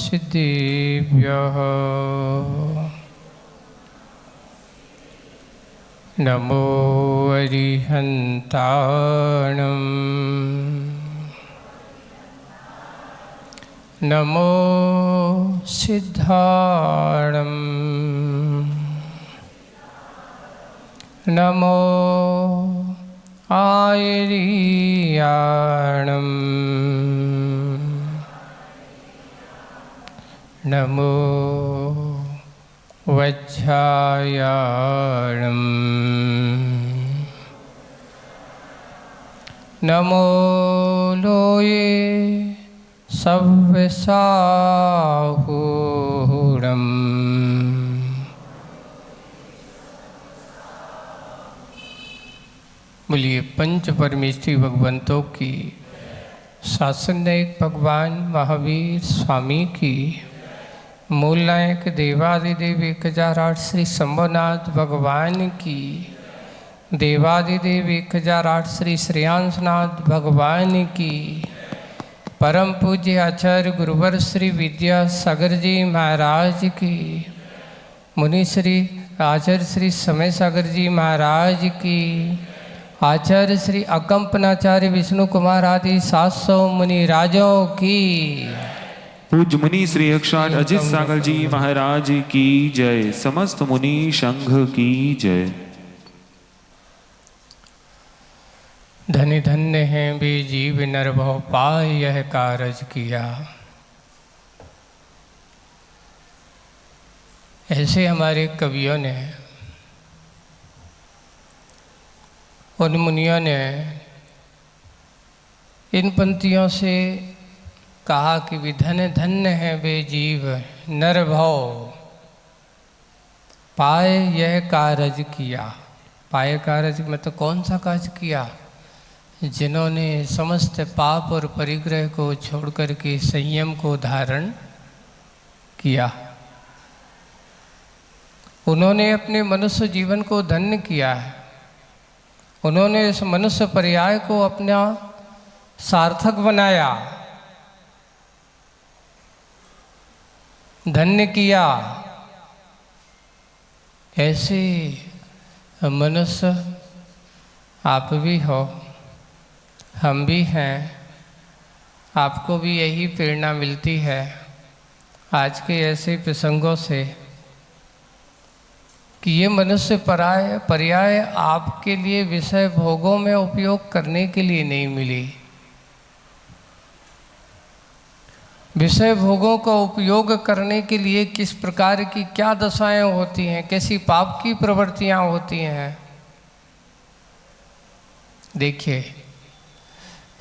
सिद्धेभ्यः नमो अरिहन्ताणं नमो सिद्धाणं नमो आयर्याणं नमो वज्रायाणं नमो लोये सव्यसाहूणम् बोलिए पंच परमेश्वरी भगवंतों की, शासन नायक भगवान महावीर स्वामी की, मूल नायक देवादिदेव 1008 श्री शंभुनाथ भगवान की, देवादिदेव 1008 श्री श्रेयांशनाथ भगवान की, परम पूज्य आचार्य गुरुवर श्री विद्यासागर जी महाराज की, मुनि श्री आचार्य श्री समय सागर जी महाराज की, आचार्य श्री अकंपनाचार्य विष्णु कुमार आदि 700 मुनि राजों की, पूज्य मुनि श्री 108 अजित सागर जी महाराज की जय। समस्त मुनि संघ की जय। धन्य धन्य हैं वे जीव नर भव पाए यह कारज किया। ऐसे हमारे कवियों ने, उन मुनियों ने इन पंक्तियों से कहा कि भी धन्य धन्य हैं वे जीव नर भव पाए यह कारज किया। पाए कारज में तो कौन सा कार्य किया? जिन्होंने समस्त पाप और परिग्रह को छोड़कर के संयम को धारण किया, उन्होंने अपने मनुष्य जीवन को धन्य किया है। उन्होंने इस मनुष्य पर्याय को अपना सार्थक बनाया, धन्य किया। ऐसे मनुष्य आप भी हो, हम भी हैं। आपको भी यही प्रेरणा मिलती है आज के ऐसे प्रसंगों से कि ये मनुष्य पर्याय आपके लिए विषय भोगों में उपयोग करने के लिए नहीं मिली। विषय भोगों का उपयोग करने के लिए किस प्रकार की क्या दशाएं होती हैं, कैसी पाप की प्रवृत्तियां होती हैं। देखिए,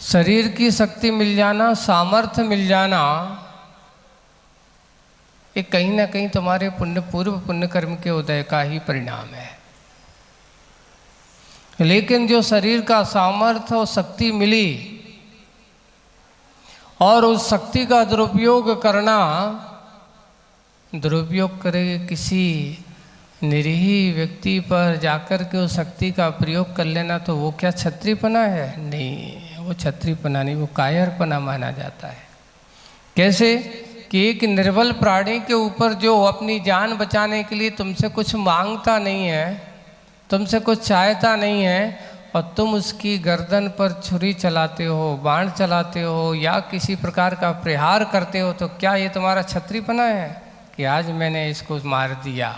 शरीर की शक्ति मिल जाना, सामर्थ्य मिल जाना, ये कहीं ना कहीं तुम्हारे पूर्व पुण्य कर्म के उदय का ही परिणाम है। लेकिन जो शरीर का सामर्थ्य और शक्ति मिली और उस शक्ति का दुरुपयोग करना, दुरुपयोग करे किसी निरीह व्यक्ति पर जाकर के उस शक्ति का प्रयोग कर लेना, तो वो क्या क्षत्रियपना है? नहीं, वो क्षत्रियपना नहीं, वो कायरपना माना जाता है। कैसे कि एक निर्बल प्राणी के ऊपर जो अपनी जान बचाने के लिए तुमसे कुछ मांगता नहीं है, तुमसे कुछ चाहता नहीं है, और तुम उसकी गर्दन पर छुरी चलाते हो, बाण चलाते हो या किसी प्रकार का प्रहार करते हो, तो क्या ये तुम्हारा क्षत्रियपना है कि आज मैंने इसको मार दिया?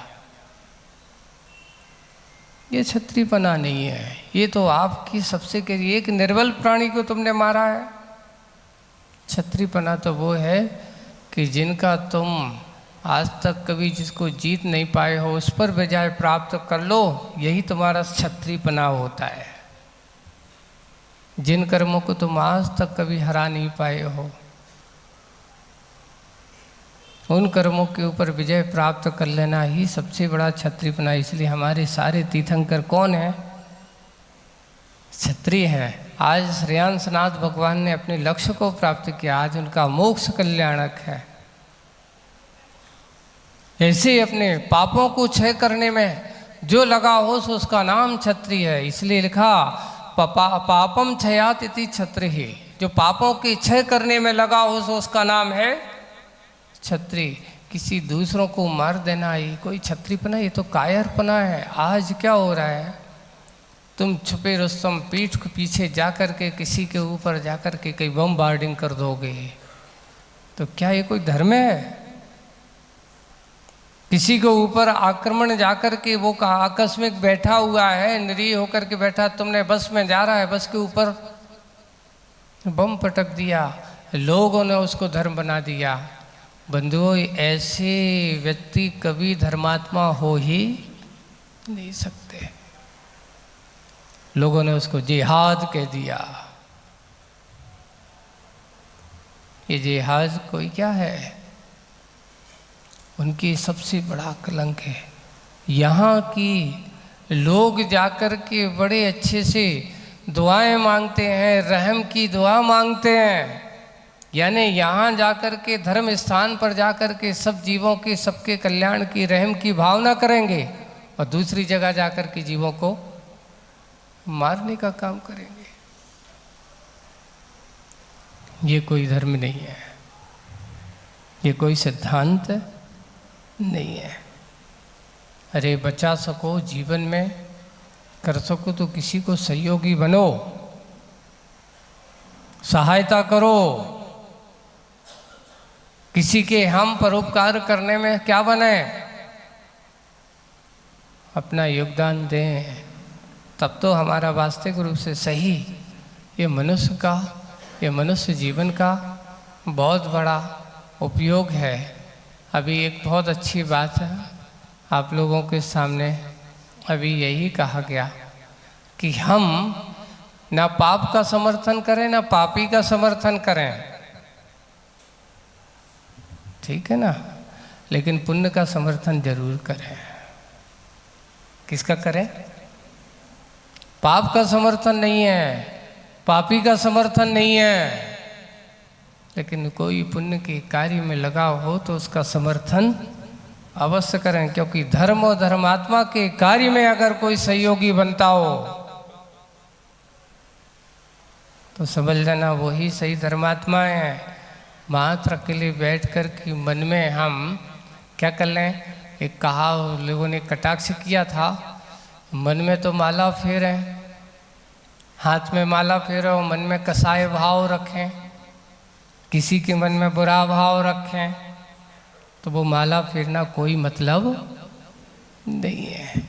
ये क्षत्रियपना नहीं है। ये तो आपकी सबसे एक निर्बल प्राणी को तुमने मारा है। क्षत्रियपना तो वो है कि जिनका तुम आज तक कभी जिसको जीत नहीं पाए हो, उस पर विजय प्राप्त कर लो, यही तुम्हारा क्षत्रियपना होता है। जिन कर्मों को तुम आज तक कभी हरा नहीं पाए हो, उन कर्मों के ऊपर विजय प्राप्त कर लेना ही सबसे बड़ा क्षत्रियपना। इसलिए हमारे सारे तीर्थंकर कौन है? क्षत्रिय हैं। आज श्रेयांशनाथ भगवान ने अपने लक्ष्य को प्राप्त किया, आज उनका मोक्ष कल्याणक है। ऐसे अपने पापों को क्षय करने में जो लगा हो सो उसका नाम क्षत्रिय है। इसलिए लिखा पापम क्षयात इति क्षत्रिय। जो पापों के क्षय करने में लगा हो सो उसका नाम है क्षत्रिय, किसी दूसरों को मार देना ये कोई क्षत्रियपना, ये तो कायरपना है। आज क्या हो रहा है, तुम छुपे रुस्तम पीठ के पीछे जाकर के किसी के ऊपर जाकर के कई बमबार्डिंग कर दोगे, तो क्या ये कोई धर्म है? किसी के ऊपर आक्रमण जाकर के वो का आकस्मिक बैठा हुआ है, निरीह होकर के बैठा, तुमने बस में जा रहा है, बस के ऊपर बम पटक दिया, लोगों ने उसको धर्म बना दिया। बंधुओं, ऐसे व्यक्ति कभी धर्मात्मा हो ही नहीं सकते। लोगों ने उसको जिहाद कह दिया। ये जिहाद कोई क्या है, उनकी सबसे बड़ा कलंक है। यहाँ की लोग जाकर के बड़े अच्छे से दुआएं मांगते हैं, रहम की दुआ मांगते हैं, यानी यहाँ जाकर के धर्म स्थान पर जाकर के सब जीवों के सबके कल्याण की रहम की भावना करेंगे, और दूसरी जगह जाकर के जीवों को मारने का काम करेंगे। ये कोई धर्म नहीं है, ये कोई सिद्धांत नहीं है। अरे बचा सको, जीवन में कर सको तो किसी को सहयोगी बनो, सहायता करो, किसी के हम परोपकार करने में क्या बने, अपना योगदान दें, तब तो हमारा वास्तविक रूप से सही ये मनुष्य जीवन का बहुत बड़ा उपयोग है। अभी एक बहुत अच्छी बात है आप लोगों के सामने, अभी यही कहा गया कि हम ना पाप का समर्थन करें ना पापी का समर्थन करें, ठीक है ना, लेकिन पुण्य का समर्थन जरूर करें। किसका करें? पाप का समर्थन नहीं है, पापी का समर्थन नहीं है, लेकिन कोई पुण्य के कार्य में लगा हो तो उसका समर्थन अवश्य करें, क्योंकि धर्म और धर्मात्मा के कार्य में अगर कोई सहयोगी बनता हो तो समझ लेना वही सही धर्मात्मा है। मात्र अकेले बैठ कर के मन में हम क्या कर लें, एक कहा लोगों ने कटाक्ष किया था, मन में तो माला फेरें, हाथ में माला फेरो, मन में कसाय भाव रखें, किसी के मन में बुरा भाव रखें, तो वो माला फेरना कोई मतलब नहीं है।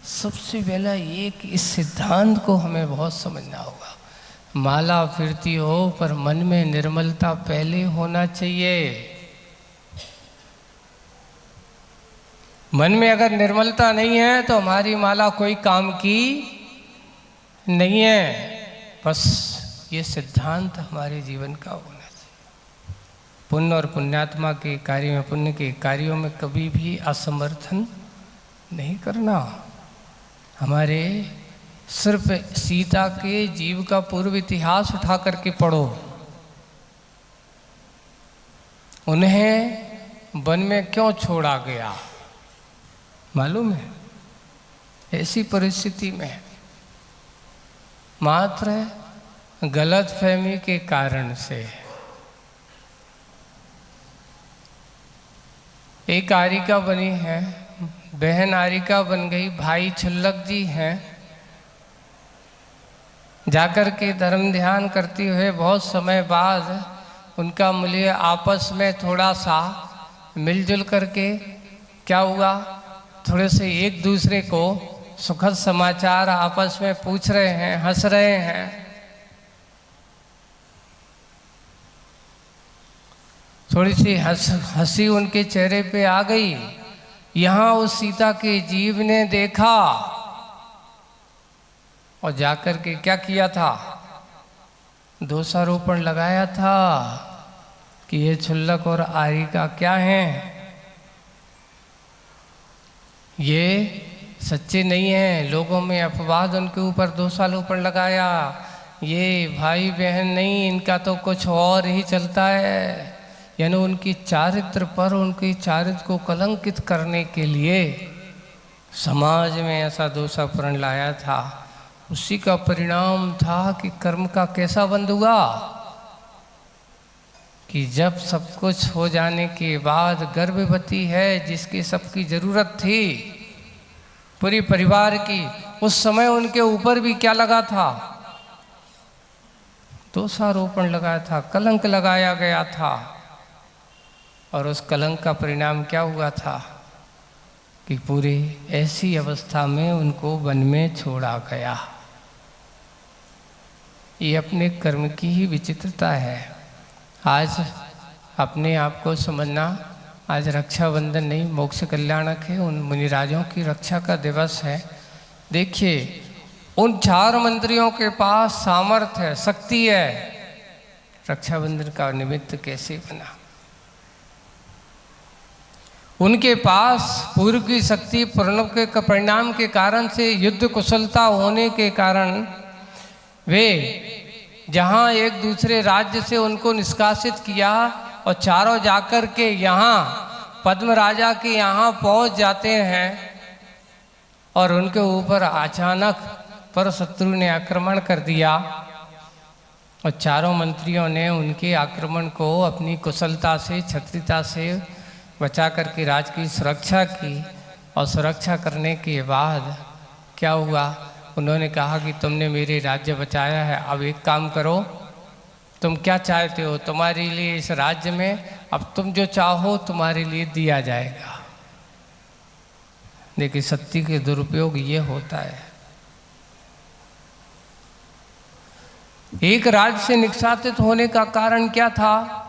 सबसे पहला ये कि इस सिद्धांत को हमें बहुत समझना होगा। माला फिरती हो पर मन में निर्मलता पहले होना चाहिए। मन में अगर निर्मलता नहीं है तो हमारी माला कोई काम की नहीं है। बस ये सिद्धांत हमारे जीवन का होना चाहिए। पुण्य और पुण्यात्मा के कार्य में, पुण्य के कार्यों में कभी भी असमर्थन नहीं करना। हमारे सिर्फ सीता के जीव का पूर्व इतिहास उठा करके पढ़ो, उन्हें वन में क्यों छोड़ा गया मालूम है? ऐसी परिस्थिति में मात्र गलतफहमी के कारण से। एक आरिका बनी है, बहन आरिका बन गई, भाई छुल्लक जी हैं, जाकर के धर्म ध्यान करते हुए बहुत समय बाद उनका मूल्य आपस में थोड़ा सा मिलजुल करके क्या हुआ, थोड़े से एक दूसरे को सुखद समाचार आपस में पूछ रहे हैं, हंस रहे हैं। थोड़ी सी हंसी उनके चेहरे पे आ गई। यहाँ उस सीता के जीव ने देखा और जाकर के क्या किया था, दोषारोपण लगाया था कि ये छुल्लक और आरिका क्या हैं, ये सच्चे नहीं हैं। लोगों में अपवाद उनके ऊपर दोषारोपण लगाया, ये भाई बहन नहीं, इनका तो कुछ और ही चलता है। यानी उनकी चारित्र पर, उनकी चारित्र को कलंकित करने के लिए समाज में ऐसा दोषारोपण लाया था। उसी का परिणाम था कि कर्म का कैसा बंद हुआ, कि जब सब कुछ हो जाने के बाद गर्भवती है, जिसकी सबकी ज़रूरत थी पूरी परिवार की, उस समय उनके ऊपर भी क्या लगा था? दोषारोपण लगाया था, कलंक लगाया गया था। और उस कलंक का परिणाम क्या हुआ था कि पूरी ऐसी अवस्था में उनको वन में छोड़ा गया। ये अपने कर्म की ही विचित्रता है। आज अपने आप को समझना, आज रक्षाबंधन नहीं, मोक्ष कल्याणक है, उन मुनिराजों की रक्षा का दिवस है। देखिए, उन 4 मंत्रियों के पास सामर्थ्य है, शक्ति है, रक्षाबंधन का निमित्त कैसे बना? उनके पास पूर्व की शक्ति, प्रणव के परिणाम के कारण से, युद्ध कुशलता होने के कारण वे जहाँ एक दूसरे राज्य से उनको निष्कासित किया और चारों जाकर के यहाँ पद्म राजा के यहाँ पहुँच जाते हैं और उनके ऊपर अचानक पर शत्रु ने आक्रमण कर दिया और चारों मंत्रियों ने उनके आक्रमण को अपनी कुशलता से, क्षत्रियता से बचा करके राज की सुरक्षा की। और सुरक्षा करने के बाद क्या हुआ? उन्होंने कहा कि तुमने मेरे राज्य बचाया है, अब एक काम करो, तुम क्या चाहते हो? तुम्हारे लिए इस राज्य में अब तुम जो चाहो तुम्हारे लिए दिया जाएगा। देखिए, शक्ति के दुरुपयोग ये होता है। एक राज्य से निष्कासित होने का कारण क्या था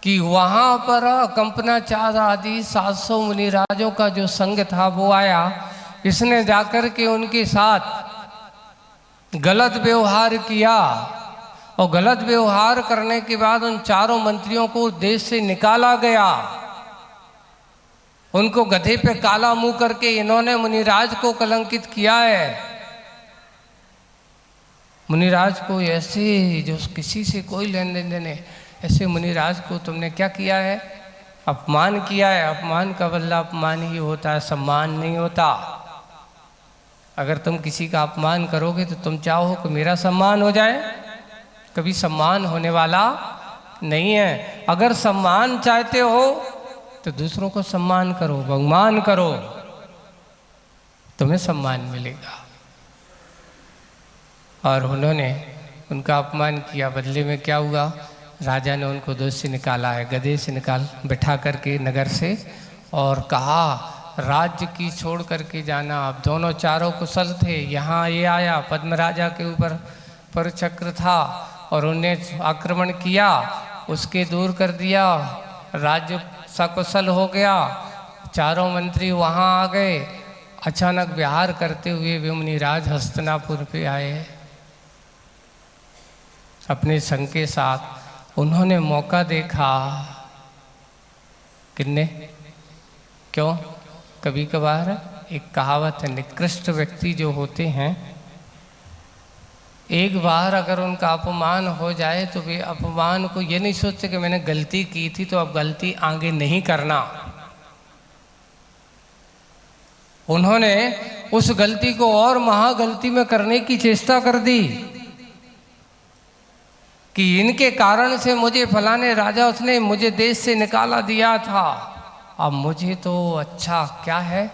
कि वहाँ पर कंपनाचार्य आदि 700 मुनिराजों का जो संघ था वो आया। इसने जाकर के उनके साथ गलत व्यवहार किया और गलत व्यवहार करने के बाद उन चारों मंत्रियों को देश से निकाला गया। उनको गधे पे काला मुंह करके इन्होंने मुनिराज को कलंकित किया है। मुनिराज को ऐसे, जो किसी से कोई लेन देन नहीं, ऐसे मुनिराज को तुमने क्या किया है? अपमान किया है। अपमान का बदला अपमान ही होता है, सम्मान नहीं होता। अगर तुम किसी का अपमान करोगे तो तुम चाहो कि मेरा सम्मान हो जाए, कभी सम्मान होने वाला नहीं है। अगर सम्मान चाहते हो तो दूसरों को सम्मान करो, बहुमान करो, तुम्हें सम्मान मिलेगा। और उन्होंने उनका अपमान किया, बदले में क्या हुआ? राजा ने उनको देश से निकाला है, गधे से निकाल बिठा करके नगर से, और कहा राज्य की छोड़ करके जाना। अब दोनों चारों कुशल थे। यहाँ ये आया, पद्म राजा के ऊपर परचक्र था और उन्हें आक्रमण किया, उसके दूर कर दिया, राज्य सकुशल हो गया। चारों मंत्री वहाँ आ गए। अचानक विहार करते हुए वे मुनिराज हस्तिनापुर पे आए अपने संग के साथ। उन्होंने मौका देखा। किन्ने? क्यों? कभी कभार एक कहावत है, निकृष्ट व्यक्ति जो होते हैं, एक बार अगर उनका अपमान हो जाए तो वे अपमान को ये नहीं सोचते कि मैंने गलती की थी तो अब गलती आगे नहीं करना। उन्होंने उस गलती को और महागलती में करने की चेष्टा कर दी कि इनके कारण से मुझे फलाने राजा, उसने मुझे देश से निकाला दिया था, अब मुझे तो अच्छा क्या है,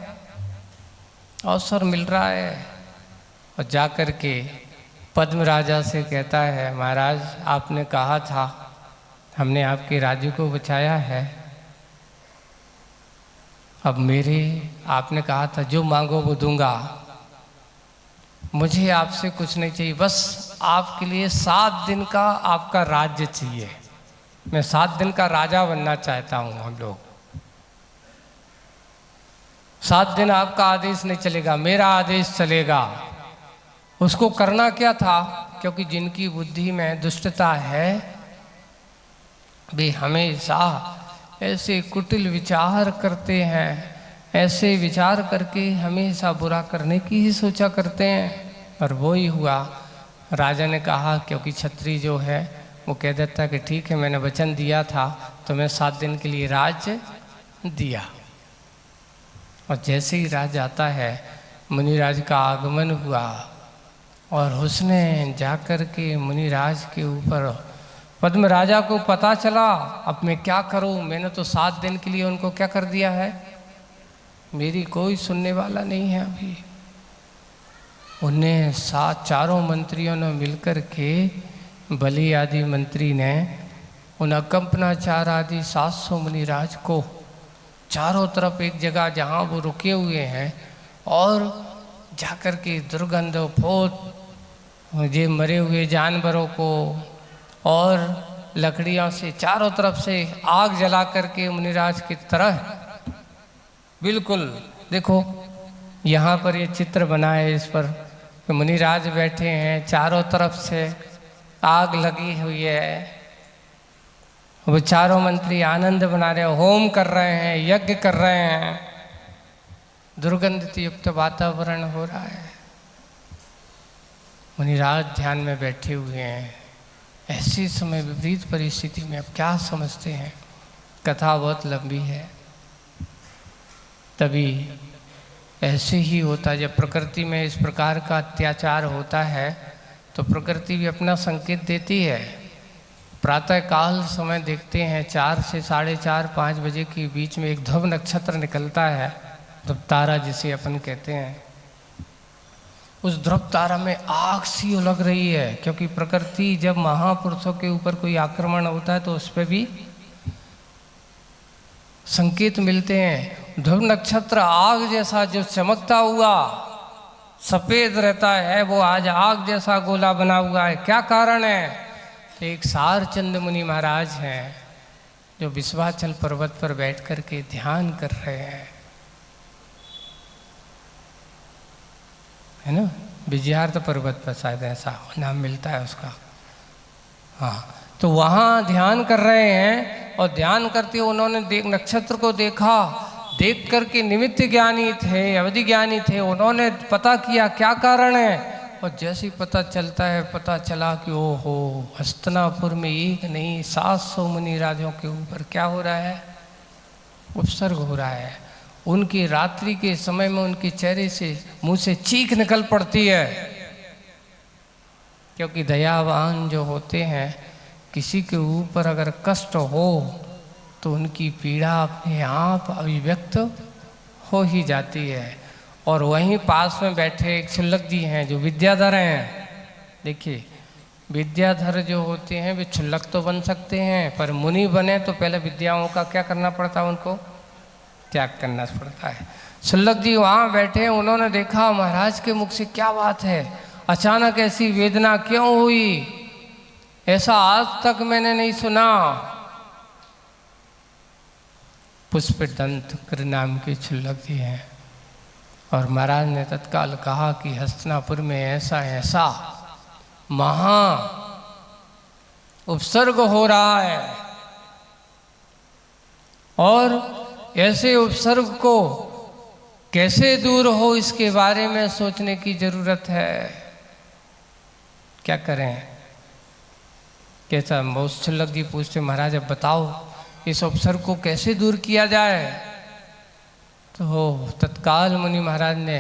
अवसर मिल रहा है। और जाकर के पद्म राजा से कहता है, महाराज आपने कहा था, हमने आपके राज्य को बचाया है, अब मेरे, आपने कहा था जो मांगो वो दूंगा, मुझे आपसे कुछ नहीं चाहिए, बस आपके लिए 7 दिन का आपका राज्य चाहिए। मैं 7 दिन का राजा बनना चाहता हूँ। हम लोग 7 दिन आपका आदेश नहीं चलेगा, मेरा आदेश चलेगा। उसको करना क्या था? क्योंकि जिनकी बुद्धि में दुष्टता है वे हमेशा ऐसे कुटिल विचार करते हैं, ऐसे विचार करके हमेशा बुरा करने की ही सोचा करते हैं। और वो ही हुआ। राजा ने कहा, क्योंकि क्षत्रिय जो है वो कह देता कि ठीक है मैंने वचन दिया था तो मैं 7 दिन के लिए राज्य दिया। और जैसे ही राज आता है, मुनिराज का आगमन हुआ और उसने जाकर के मुनिराज के ऊपर पद्म राजा को पता चला, अब मैं क्या करूं, मैंने तो 7 दिन के लिए उनको क्या कर दिया है, मेरी कोई सुनने वाला नहीं है अभी। उन्हें चारों मंत्रियों ने मिलकर के, बलि आदि मंत्री ने उन अकंपनाचार आदि 700 मुनिराज को चारों तरफ एक जगह जहाँ वो रुके हुए हैं, और जाकर के दुर्गंध फोत ये मरे हुए जानवरों को और लकड़ियों से चारों तरफ से आग जला करके मुनिराज की तरह, बिल्कुल देखो यहाँ पर ये चित्र बना है, इस पर मुनिराज बैठे हैं, चारों तरफ से आग लगी हुई है, वो चारों मंत्री आनंद बना रहे हैं, होम कर रहे हैं, यज्ञ कर रहे हैं, दुर्गंधित युक्त वातावरण हो रहा है। मुनिराज ध्यान में बैठे हुए हैं। ऐसी समय विपरीत परिस्थिति में अब क्या समझते हैं, कथा बहुत लंबी है। तभी ऐसे ही होता है, जब प्रकृति में इस प्रकार का अत्याचार होता है तो प्रकृति भी अपना संकेत देती है। प्रातः काल समय देखते हैं 4 से 4:30 5 बजे के बीच में एक ध्रुव नक्षत्र निकलता है, ध्रुव तारा जिसे अपन कहते हैं। उस ध्रुव तारा में आग सी उलग रही है, क्योंकि प्रकृति जब महापुरुषों के ऊपर कोई आक्रमण होता है तो उस पर भी संकेत मिलते हैं। ध्रुव नक्षत्र आग जैसा जो चमकता हुआ सफेद रहता है, वो आज आग जैसा गोला बना हुआ है। क्या कारण है? तो एक सारचंद मुनि महाराज हैं जो विश्वाचल पर्वत पर बैठ कर के ध्यान कर रहे हैं, है ना, विजयार्थ पर्वत पर शायद ऐसा नाम मिलता है उसका। हाँ, तो वहाँ ध्यान कर रहे हैं, और ध्यान करते हुए उन्होंने नक्षत्र को देखा। देख करके निमित्त ज्ञानी थे, अवधि ज्ञानी थे, उन्होंने पता किया क्या कारण है। और जैसे ही पता चलता है, पता चला कि ओहो, हस्तिनापुर में एक नहीं 700 मुनि राजों के ऊपर क्या हो रहा है, उपसर्ग हो रहा है। उनकी रात्रि के समय में उनके चेहरे से मुंह से चीख निकल पड़ती है, क्योंकि दयावान जो होते हैं, किसी के ऊपर अगर कष्ट हो तो उनकी पीड़ा अपने आप अभिव्यक्त हो ही जाती है। और वहीं पास में बैठे एक क्षुल्लक जी हैं जो विद्याधर हैं। देखिए, विद्याधर जो होते हैं वे क्षुल्लक तो बन सकते हैं, पर मुनि बने तो पहले विद्याओं का क्या करना पड़ता है, उनको त्याग करना पड़ता है। क्षुल्लक जी वहाँ बैठे हैं, उन्होंने देखा महाराज के मुख से क्या बात है, अचानक ऐसी वेदना क्यों हुई, ऐसा आज तक मैंने नहीं सुना। पुष्पदंत नाम के क्षुल्लक जी हैं, और महाराज ने तत्काल कहा कि हस्तिनापुर में ऐसा ऐसा महा उपसर्ग हो रहा है, और ऐसे उपसर्ग को कैसे दूर हो इसके बारे में सोचने की जरूरत है। क्या करें? कैसा? क्षुल्लक जी पूछते, महाराज अब बताओ इस उपसर्ग को कैसे दूर किया जाए। तो तत्काल मुनि महाराज ने,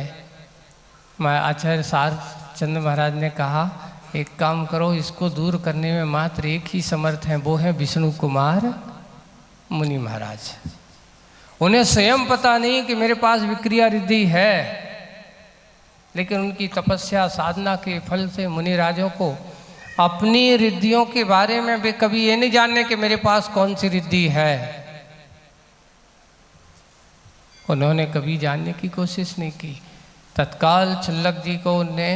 आचार्य सारचंद महाराज ने कहा, एक काम करो, इसको दूर करने में मात्र एक ही समर्थ हैं, वो है विष्णु कुमार मुनि महाराज। उन्हें स्वयं पता नहीं कि मेरे पास विक्रिया रिद्धि है, लेकिन उनकी तपस्या साधना के फल से मुनिराजों को अपनी रिद्धियों के बारे में वे कभी ये नहीं जानने कि मेरे पास कौन सी रिद्धि है। उन्होंने कभी जानने की कोशिश नहीं की। तत्काल क्षुल्लक जी को उनने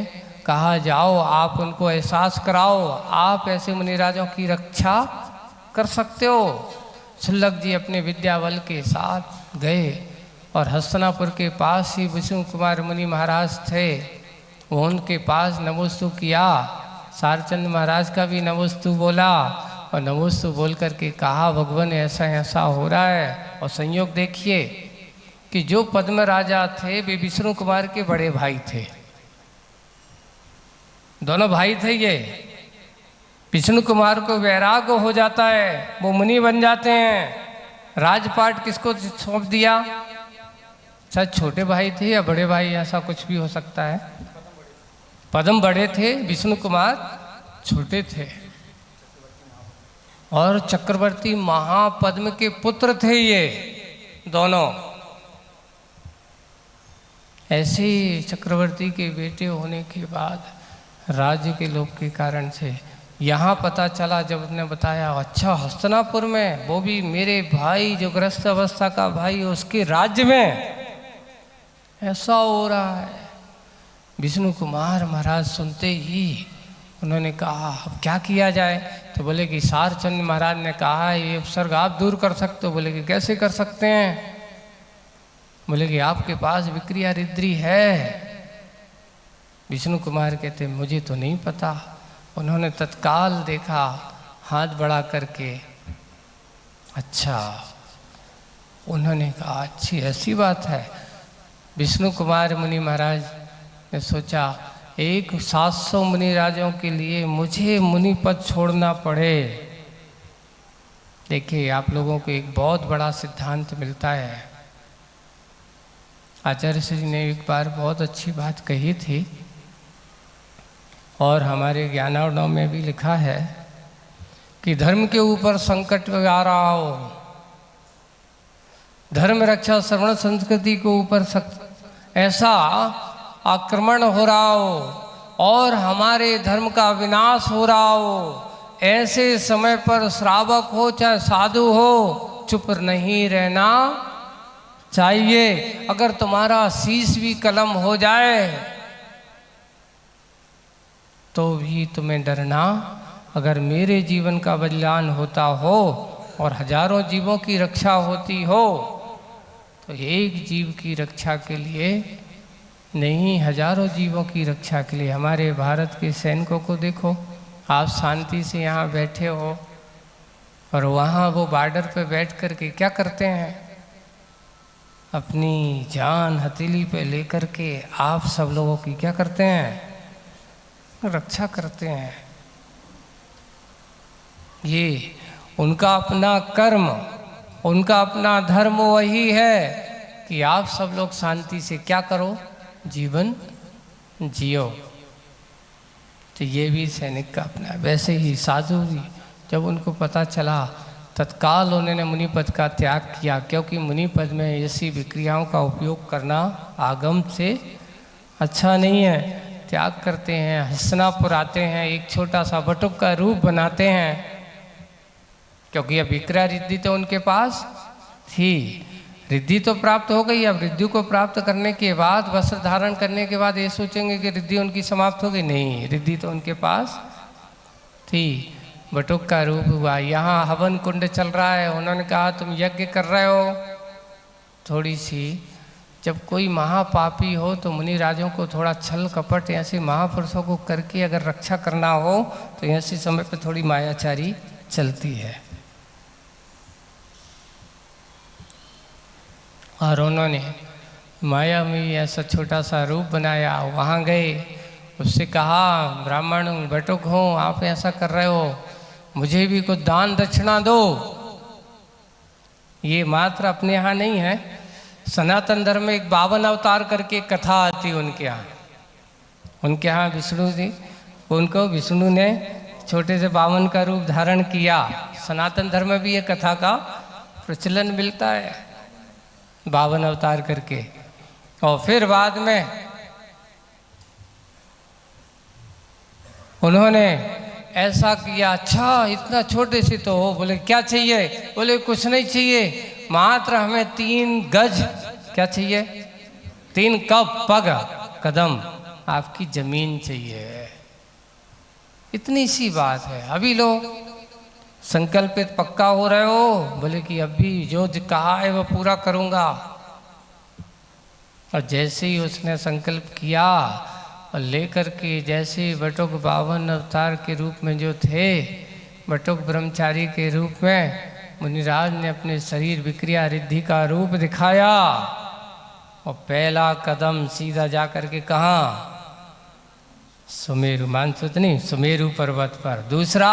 कहा, जाओ आप उनको एहसास कराओ, आप ऐसे मुनिराजों की रक्षा कर सकते हो। क्षुल्लक जी अपने विद्याबल के साथ गए, और हस्तिनापुर के पास ही विष्णु कुमार मुनि महाराज थे, वो उनके पास नमोस्तु किया। सारचंद महाराज का भी नमोस्तु बोला, और नमोस्तु बोल करके कहा, भगवान ऐसा ऐसा हो रहा है। और संयोग देखिए कि जो पद्म राजा थे वे विष्णु कुमार के बड़े भाई थे, दोनों भाई थे ये। विष्णु कुमार को वैराग्य हो जाता है, वो मुनि बन जाते हैं। राजपाट किसको सौंप दिया? शायद छोटे भाई थे या बड़े भाई, ऐसा कुछ भी हो सकता है। पद्म बड़े थे, विष्णु कुमार छोटे थे। और चक्रवर्ती महापद्म के पुत्र थे ये दोनों। ऐसे चक्रवर्ती के बेटे होने के बाद राज्य के लोभ के कारण से यहाँ पता चला, जब उसने बताया, अच्छा हस्तिनापुर में, वो भी मेरे भाई जो ग्रस्त अवस्था का भाई, उसके राज्य में ऐसा हो रहा है। विष्णु कुमार महाराज सुनते ही उन्होंने कहा अब क्या किया जाए। तो बोले कि सारचंद महाराज ने कहा ये उपसर्ग आप दूर कर सकते हो। बोले कि कैसे कर सकते हैं। बोले कि आपके पास विक्रिया रिद्री है। विष्णु कुमार कहते मुझे तो नहीं पता। उन्होंने तत्काल देखा, हाथ बढ़ा करके, अच्छा, उन्होंने कहा अच्छी ऐसी बात है। विष्णु कुमार मुनि महाराज ने सोचा एक 700 मुनि राजों के लिए मुझे मुनि पद छोड़ना पड़े। देखिए आप लोगों को एक बहुत बड़ा सिद्धांत मिलता है। आचार्य श्री ने एक बार बहुत अच्छी बात कही थी और हमारे ज्ञानावरणों में भी लिखा है कि धर्म के ऊपर संकट आ रहा हो, धर्म रक्षा श्रवण संस्कृति के ऊपर ऐसा आक्रमण हो रहा हो और हमारे धर्म का विनाश हो रहा हो, ऐसे समय पर श्रावक हो चाहे साधु हो, चुप नहीं रहना चाहिए। अगर तुम्हारा शीश भी कलम हो जाए तो भी तुम्हें डरना। अगर मेरे जीवन का बलिदान होता हो और हजारों जीवों की रक्षा होती हो तो एक जीव की रक्षा के लिए नहीं, हजारों जीवों की रक्षा के लिए। हमारे भारत के सैनिकों को देखो, आप शांति से यहाँ बैठे हो और वहाँ वो बॉर्डर पे बैठ कर के क्या करते हैं, अपनी जान हथेली पे लेकर के आप सब लोगों की क्या करते हैं, रक्षा करते हैं। ये उनका अपना कर्म, उनका अपना धर्म वही है कि आप सब लोग शांति से क्या करो, जीवन जियो। तो ये भी सैनिक का अपना। वैसे ही साधु भी जब उनको पता चला तत्काल उन्होंने मुनि पद का त्याग किया, क्योंकि मुनि पद में ऐसी विक्रियाओं का उपयोग करना आगम से अच्छा नहीं है। त्याग करते हैं, हस्तिनापुर आते हैं, एक छोटा सा बटुक का रूप बनाते हैं, क्योंकि अब विक्रिया रिद्धि तो उनके पास थी। रिद्धि तो प्राप्त हो गई। अब रिद्धि को प्राप्त करने के बाद, वस्त्र धारण करने के बाद ये सोचेंगे कि रिद्धि उनकी समाप्त हो गई। नहीं, रिद्धि तो उनके पास थी। बटुक का रूप हुआ। यहाँ हवन कुंड चल रहा है, उन्होंने कहा तुम यज्ञ कर रहे हो। थोड़ी सी जब कोई महापापी हो तो मुनि राजों को थोड़ा छल कपट ऐसे महापुरुषों को करके अगर रक्षा करना हो तो ऐसे समय पर थोड़ी मायाचारी चलती है। और उन्होंने माया में ऐसा छोटा सा रूप बनाया। वहाँ गए, उससे कहा ब्राह्मण बटुक हूँ, आप ऐसा कर रहे हो, मुझे भी कुछ दान दक्षिणा दो। ये मात्र अपने यहाँ नहीं है, सनातन धर्म में एक 52 अवतार करके कथा आती है उनके यहाँ। उनके यहाँ विष्णु जी, उनको विष्णु ने छोटे से 52 का रूप धारण किया। सनातन धर्म में भी ये कथा का प्रचलन मिलता है, 52 अवतार करके। और फिर बाद में उन्होंने ऐसा किया, अच्छा इतना छोटे से तो हो। बोले क्या चाहिए? बोले कुछ नहीं चाहिए, मात्र हमें 3 गज क्या चाहिए, 3 कदम आपकी जमीन चाहिए। इतनी सी बात है। अभी लोग संकल्पित पक्का हो रहे हो, बोले कि अभी जो कहा है वो पूरा करूँगा। और जैसे ही उसने संकल्प किया और लेकर के जैसे बटुक 52 अवतार के रूप में जो थे, बटुक ब्रह्मचारी के रूप में मुनिराज ने अपने शरीर विक्रिया रिद्धि का रूप दिखाया। और पहला कदम सीधा जा कर के कहाँ, सुमेरु, मानसोत नहीं, सुमेरु पर्वत पर। दूसरा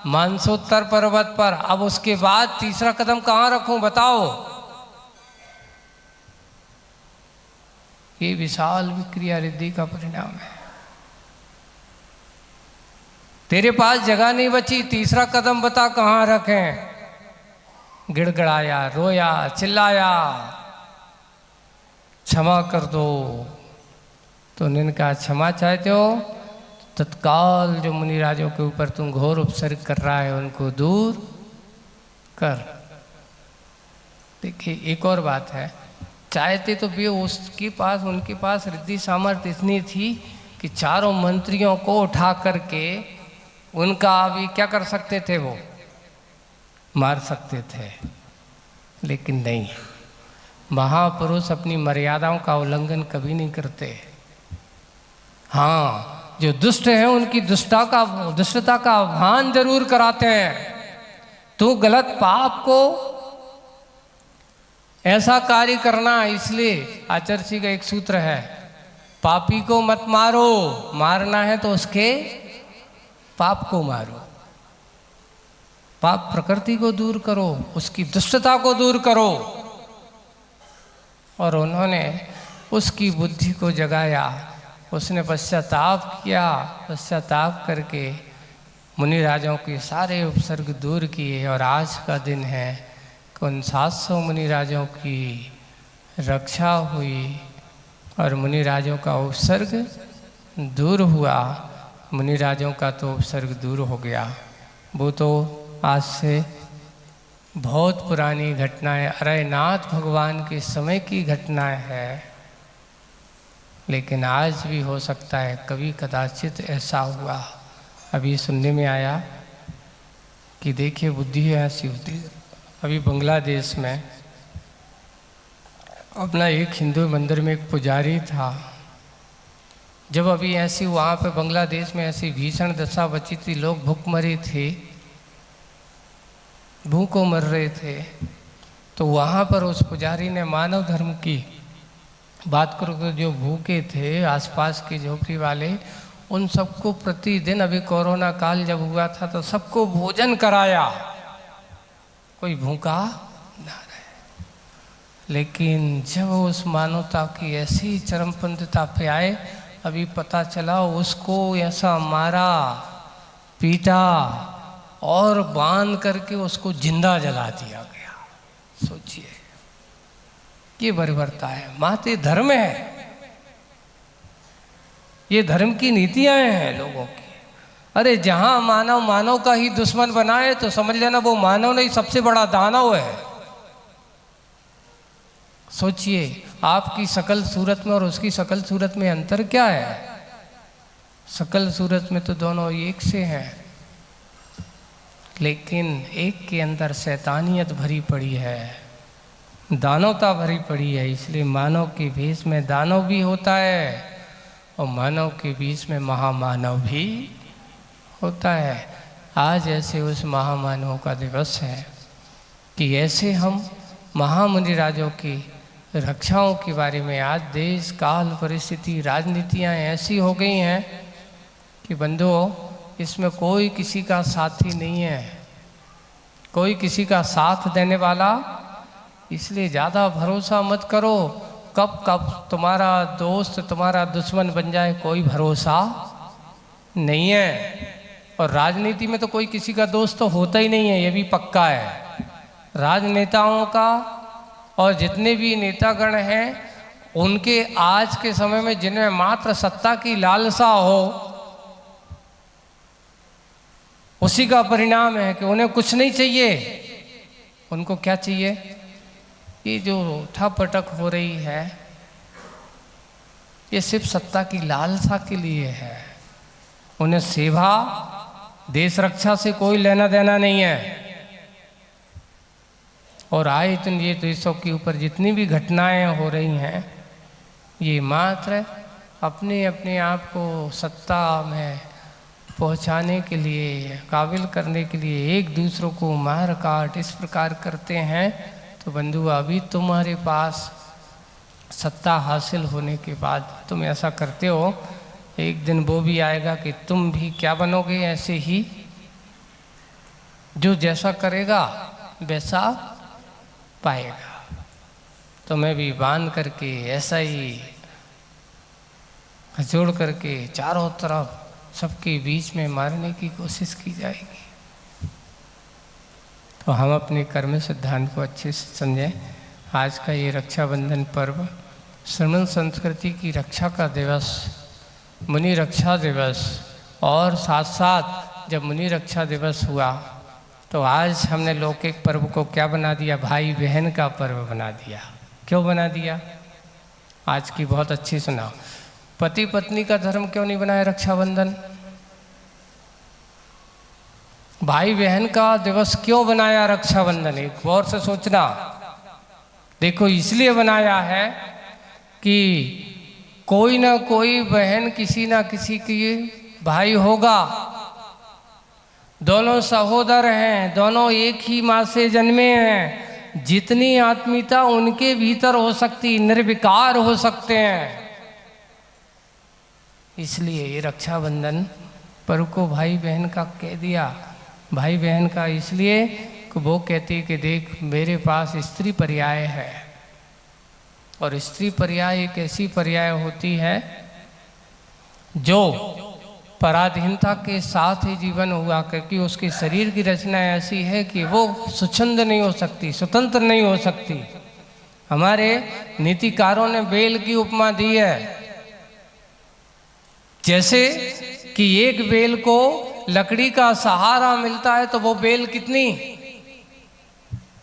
मानसोत्तर पर्वत पर। अब उसके बाद तीसरा कदम कहाँ रखूं बताओ। ये विशाल विक्रिया रिद्धि का परिणाम है। तेरे पास जगह नहीं बची, तीसरा कदम बता कहाँ रखें। गिड़गड़ाया, रोया, चिल्लाया, क्षमा कर दो। तो उन्होंने कहा क्षमा चाहते हो, तत्काल जो मुनिराजों के ऊपर तुम घोर उपसर्ग कर रहा है उनको दूर कर। देखिए एक और बात है, चाहते तो भी उसके पास, उनके पास रिद्धि सामर्थ्य इतनी थी कि चारों मंत्रियों को उठा करके उनका अभी क्या कर सकते थे, वो मार सकते थे, लेकिन नहीं। महापुरुष अपनी मर्यादाओं का उल्लंघन कभी नहीं करते। हाँ, जो दुष्ट हैं उनकी दुष्टता का भान जरूर कराते हैं। तू गलत पाप को ऐसा कार्य करना, इसलिए आचर्षी का एक सूत्र है, पापी को मत मारो, मारना है तो उसके पाप को मारो। पाप प्रकृति को दूर करो, उसकी दुष्टता को दूर करो। और उन्होंने उसकी बुद्धि को जगाया, उसने पश्चाताप किया, पश्चाताप करके मुनिराजों के सारे उपसर्ग दूर किए। और आज का दिन है कि उन 700 मुनिराजों की रक्षा हुई और मुनिराजों का उपसर्ग दूर हुआ। मुनिराजों का तो उपसर्ग दूर हो गया। वो तो आज से बहुत पुरानी घटनाएं, अरयनाथ भगवान के समय की घटनाएं है, लेकिन आज भी हो सकता है कभी कदाचित ऐसा हुआ। अभी सुनने में आया कि देखिए बुद्धि ऐसी होती है। अभी बांग्लादेश में अपना एक हिंदू मंदिर में एक पुजारी था। जब अभी ऐसी वहाँ पे बांग्लादेश में ऐसी भीषण दशा बची थी, लोग भूखमरी थे, भूखों मर रहे थे, तो वहाँ पर उस पुजारी ने मानव धर्म की बात करो तो जो भूखे थे आसपास के झोपड़ी वाले, उन सबको प्रतिदिन, अभी कोरोना काल जब हुआ था तो सबको भोजन कराया, कोई भूखा ना रहे। लेकिन जब उस मानवता की ऐसी चरमपंथता पे आए, अभी पता चला उसको ऐसा मारा, पीटा और बांध करके उसको जिंदा जला दिया गया। सोचिए, ये बर्बरता है। माते धर्म है, ये धर्म की नीतियां हैं लोगों की। अरे जहां मानव मानव का ही दुश्मन बनाए तो समझ लेना वो मानव नहीं, सबसे बड़ा दानव है। सोचिए, आपकी शकल सूरत में और उसकी शकल सूरत में अंतर क्या है? शकल सूरत में तो दोनों एक से हैं, लेकिन एक के अंदर शैतानियत भरी पड़ी है, दानवता भरी पड़ी है। इसलिए मानव के भेष में दानव भी होता है और मानव के बीच में महामानव भी होता है। आज ऐसे उस महामानवों का दिवस है कि ऐसे हम महामुनिराजों की रक्षाओं के बारे में, आज देश काल परिस्थिति राजनीतियाँ ऐसी हो गई हैं कि बंधुओं, इसमें कोई किसी का साथी नहीं है, कोई किसी का साथ देने वाला। इसलिए ज़्यादा भरोसा मत करो, कब कब तुम्हारा दोस्त तुम्हारा दुश्मन बन जाए कोई भरोसा नहीं है। और राजनीति में तो कोई किसी का दोस्त तो होता ही नहीं है, ये भी पक्का है। राजनेताओं का और जितने भी नेतागण हैं, उनके आज के समय में जिनमें मात्र सत्ता की लालसा हो, उसी का परिणाम है कि उन्हें कुछ नहीं चाहिए। उनको क्या चाहिए? ये जो उठापटक हो रही है, ये सिर्फ सत्ता की लालसा के लिए है। उन्हें सेवा, देश रक्षा से कोई लेना देना नहीं है। और आए दिन ये देशों के ऊपर जितनी भी घटनाएं हो रही हैं, ये मात्र अपने अपने आप को सत्ता में पहुंचाने के लिए, काबिल करने के लिए एक दूसरों को मार काट इस प्रकार करते हैं। तो बंधु, अभी तुम्हारे पास सत्ता हासिल होने के बाद तुम ऐसा करते हो, एक दिन वो भी आएगा कि तुम भी क्या बनोगे? ऐसे ही जो जैसा करेगा वैसा पाएगा। तुम्हें भी बांध करके ऐसा ही जोड़ करके चारों तरफ सबके बीच में मारने की कोशिश की जाएगी। तो हम अपने कर्म सिद्धांत को अच्छे से समझें। आज का ये रक्षाबंधन पर्व श्रमण संस्कृति की रक्षा का दिवस, मुनि रक्षा दिवस, और साथ साथ जब मुनि रक्षा दिवस हुआ तो आज हमने लौकिक पर्व को क्या बना दिया? भाई बहन का पर्व बना दिया। क्यों बना दिया? आज की बहुत अच्छी सुना। पति पत्नी का धर्म क्यों नहीं बनाया रक्षाबंधन? भाई बहन का दिवस क्यों बनाया रक्षाबंधन? एक गौर से सोचना। देखो, इसलिए बनाया है कि कोई ना कोई बहन किसी ना किसी की भाई होगा। दोनों सहोदर हैं, दोनों एक ही माँ से जन्मे हैं। जितनी आत्मीयता उनके भीतर हो सकती, निर्विकार हो सकते हैं। इसलिए ये रक्षाबंधन पर्व को भाई बहन का कह दिया। भाई बहन का इसलिए कि वो कहती है कि देख, मेरे पास स्त्री पर्याय है, और स्त्री पर्याय एक ऐसी पर्याय होती है जो पराधीनता के साथ ही जीवन हुआ, क्योंकि उसके शरीर की रचना ऐसी है कि वो स्वच्छंद नहीं हो सकती, स्वतंत्र नहीं हो सकती। हमारे नीतिकारों ने बेल की उपमा दी है, जैसे कि एक बेल को लकड़ी का सहारा मिलता है तो वो बेल कितनी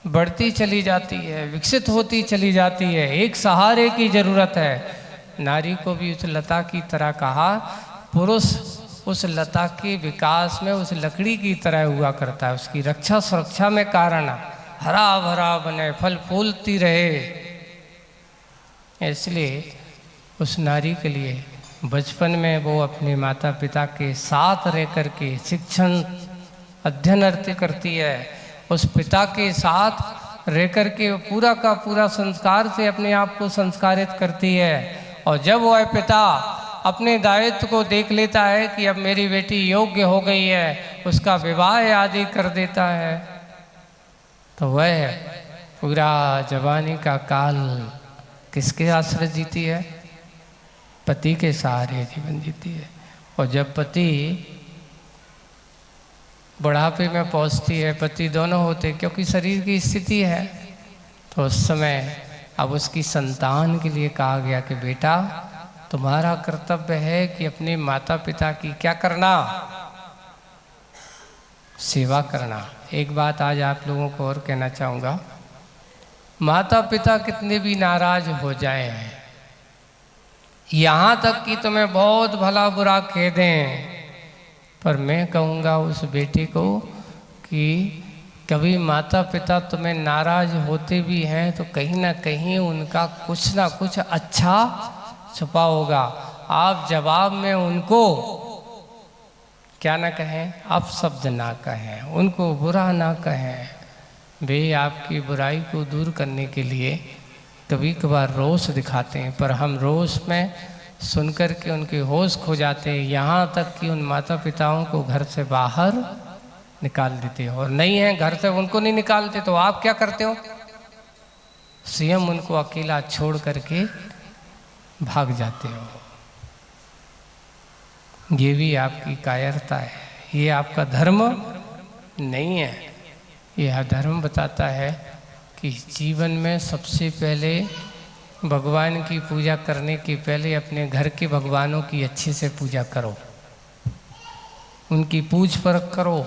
बढ़ती चली जाती है, विकसित होती चली जाती है। एक सहारे की जरूरत है। नारी को भी उस लता की तरह कहा। पुरुष उस लता के विकास में उस लकड़ी की तरह हुआ करता है। उसकी रक्षा सुरक्षा में कारण हरा भरा बने, फल फूलती रहे। इसलिए उस नारी के लिए बचपन में वो अपने माता पिता के साथ रह कर के शिक्षण अध्ययन अर्थ करती है। उस पिता के साथ रह कर के पूरा का पूरा संस्कार से अपने आप को संस्कारित करती है। और जब वह पिता अपने दायित्व को देख लेता है कि अब मेरी बेटी योग्य हो गई है, उसका विवाह आदि कर देता है, तो वह पूरा जवानी का काल किसके आश्रय जीती है? पति के सहारे जीवन जीती है। और जब पति बुढ़ापे में पहुंचती है, पति दोनों होते, क्योंकि शरीर की स्थिति है, तो उस समय अब उसकी संतान के लिए कहा गया कि बेटा, तुम्हारा कर्तव्य है कि अपने माता पिता की क्या करना? सेवा करना। एक बात आज आप लोगों को और कहना चाहूँगा, माता पिता कितने भी नाराज हो जाएं, यहाँ तक कि तुम्हें बहुत भला बुरा कह दें, पर मैं कहूँगा उस बेटे को कि कभी माता पिता तुम्हें नाराज होते भी हैं तो कहीं ना कहीं उनका कुछ ना कुछ अच्छा छुपा होगा। आप जवाब में उनको क्या ना कहें, अपशब्द ना कहें, उनको बुरा ना कहें। वे आपकी बुराई को दूर करने के लिए कभी कभार रोष दिखाते हैं, पर हम रोष में सुनकर के उनके होश खो जाते हैं। यहाँ तक कि उन माता पिताओं को घर से बाहर निकाल देते हो, और नहीं है घर से उनको नहीं निकालते तो आप क्या करते हो? स्वयं उनको अकेला छोड़ करके भाग जाते हो। ये भी आपकी कायरता है, ये आपका धर्म नहीं है। यह धर्म बताता है कि जीवन में सबसे पहले भगवान की पूजा करने के पहले अपने घर के भगवानों की अच्छे से पूजा करो, उनकी पूछ परख करो।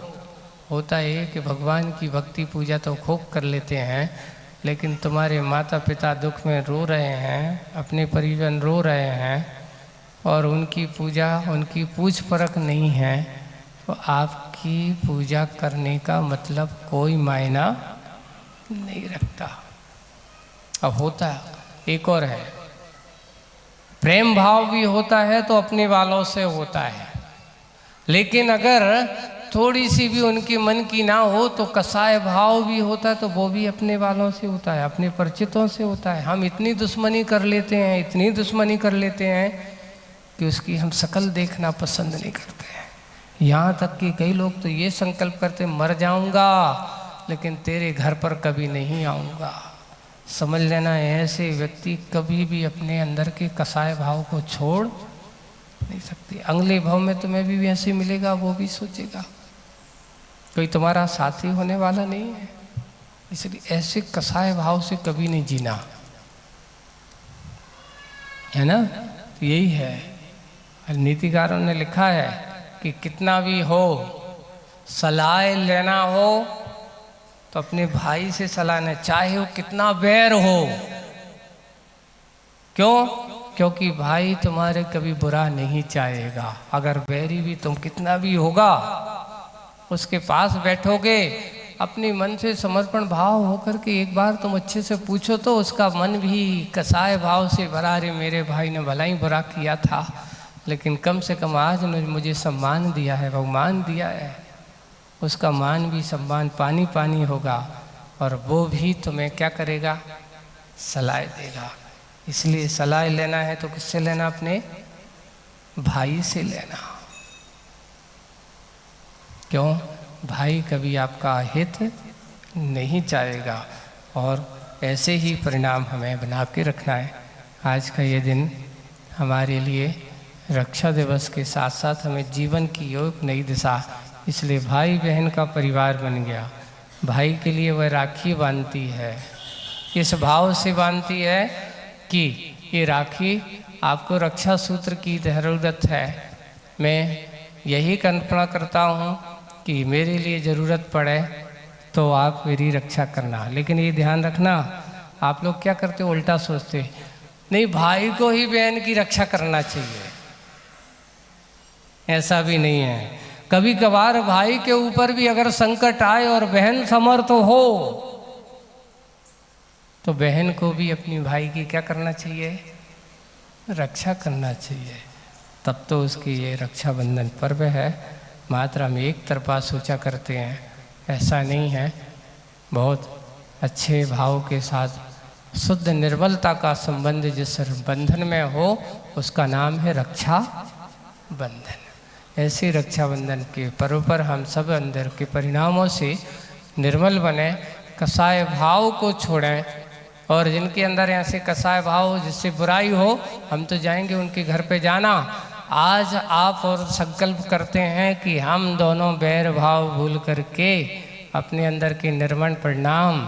होता है कि भगवान की भक्ति पूजा तो खूब कर लेते हैं, लेकिन तुम्हारे माता पिता दुख में रो रहे हैं, अपने परिजन रो रहे हैं, और उनकी पूजा, उनकी पूछ परख नहीं है, तो आपकी पूजा करने का मतलब कोई मायना नहीं रखता। अब होता है एक और है, प्रेम भाव भी होता है तो अपने वालों से होता है, लेकिन अगर थोड़ी सी भी उनके मन की ना हो तो कसाय भाव भी होता है, तो वो भी अपने वालों से होता है, अपने परिचितों से होता है। हम इतनी दुश्मनी कर लेते हैं, इतनी दुश्मनी कर लेते हैं कि उसकी हम शकल देखना पसंद नहीं करते हैं। यहाँ तक कि कई लोग तो ये संकल्प करते, मर जाऊंगा लेकिन तेरे घर पर कभी नहीं आऊँगा। समझ लेना, ऐसे व्यक्ति कभी भी अपने अंदर के कसाय भाव को छोड़ नहीं सकती। अगले भाव में तुम्हें भी ऐसे मिलेगा, वो भी सोचेगा, कोई तुम्हारा साथी होने वाला नहीं है। इसलिए ऐसे कसाय भाव से कभी नहीं जीना, है ना। तो यही है, नीतिकारों ने लिखा है कि कितना भी हो, सलाह लेना हो तो अपने भाई से सलाह लेना, चाहे वो कितना बैर हो। क्यों? क्योंकि भाई तुम्हारे कभी बुरा नहीं चाहेगा। अगर बैरी भी तुम कितना भी होगा, उसके पास बैठोगे, अपने मन से समर्पण भाव होकर के एक बार तुम अच्छे से पूछो तो उसका मन भी कसाय भाव से भरा, रे मेरे भाई ने भला ही बुरा किया था, लेकिन कम से कम आज मुझे सम्मान दिया है, बहुमान दिया है, उसका मान भी सम्मान पानी पानी होगा, और वो भी तुम्हें क्या करेगा, सलाह देगा। इसलिए सलाह लेना है तो किससे लेना? अपने भाई से लेना। क्यों? भाई कभी आपका हित नहीं चाहेगा, और ऐसे ही परिणाम हमें बना के रखना है। आज का ये दिन हमारे लिए रक्षा दिवस के साथ साथ हमें जीवन की एक नई दिशा, इसलिए भाई बहन का परिवार बन गया। भाई के लिए वह राखी बांधती है, इस भाव से बांधती है कि ये राखी आपको रक्षा सूत्र की ज़रूरत है। मैं यही कल्पना करता हूँ कि मेरे लिए ज़रूरत पड़े तो आप मेरी रक्षा करना। लेकिन ये ध्यान रखना, आप लोग क्या करते हो, उल्टा सोचते, नहीं भाई को ही बहन की रक्षा करना चाहिए। ऐसा भी नहीं है। कभी कभार भाई के ऊपर भी अगर संकट आए और बहन समर्थ हो तो बहन को भी अपनी भाई की क्या करना चाहिए, रक्षा करना चाहिए। तब तो उसकी ये रक्षाबंधन पर्व है। मात्र हम एक तरफा सोचा करते हैं, ऐसा नहीं है। बहुत अच्छे भाव के साथ शुद्ध निर्मलता का संबंध जिस बंधन में हो उसका नाम है रक्षा बंधन। ऐसे रक्षाबंधन के पर्व पर हम सब अंदर के परिणामों से निर्मल बने, कसाय भाव को छोड़ें, और जिनके अंदर ऐसे कसाय भाव हो जिससे बुराई हो, हम तो जाएंगे उनके घर पे जाना। आज आप और संकल्प करते हैं कि हम दोनों बैर भाव भूल करके अपने अंदर के निर्मल परिणाम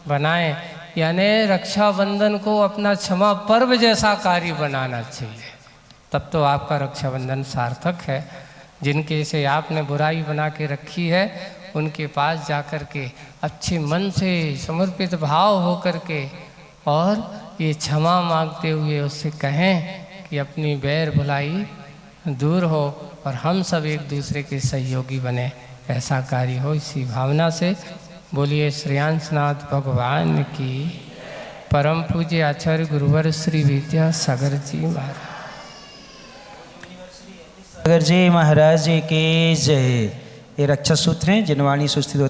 बनाएं, यानी रक्षाबंधन को अपना क्षमा पर्व जैसा कार्य बनाना चाहिए। तब तो आपका रक्षाबंधन सार्थक है। जिनके से आपने बुराई बना के रखी है, उनके पास जाकर के अच्छे मन से समर्पित भाव हो कर के और ये क्षमा मांगते हुए उससे कहें कि अपनी बैर भुलाई दूर हो और हम सब एक दूसरे के सहयोगी बने, ऐसा कार्य हो। इसी भावना से बोलिए श्रेयांसनाथ भगवान की। परम पूज्य आचार्य गुरुवर श्री विद्यासागर जी महाराज सागर जी महाराज जी की जय। ये रक्षा सूत्र हैं जिनवाणी सुस्थित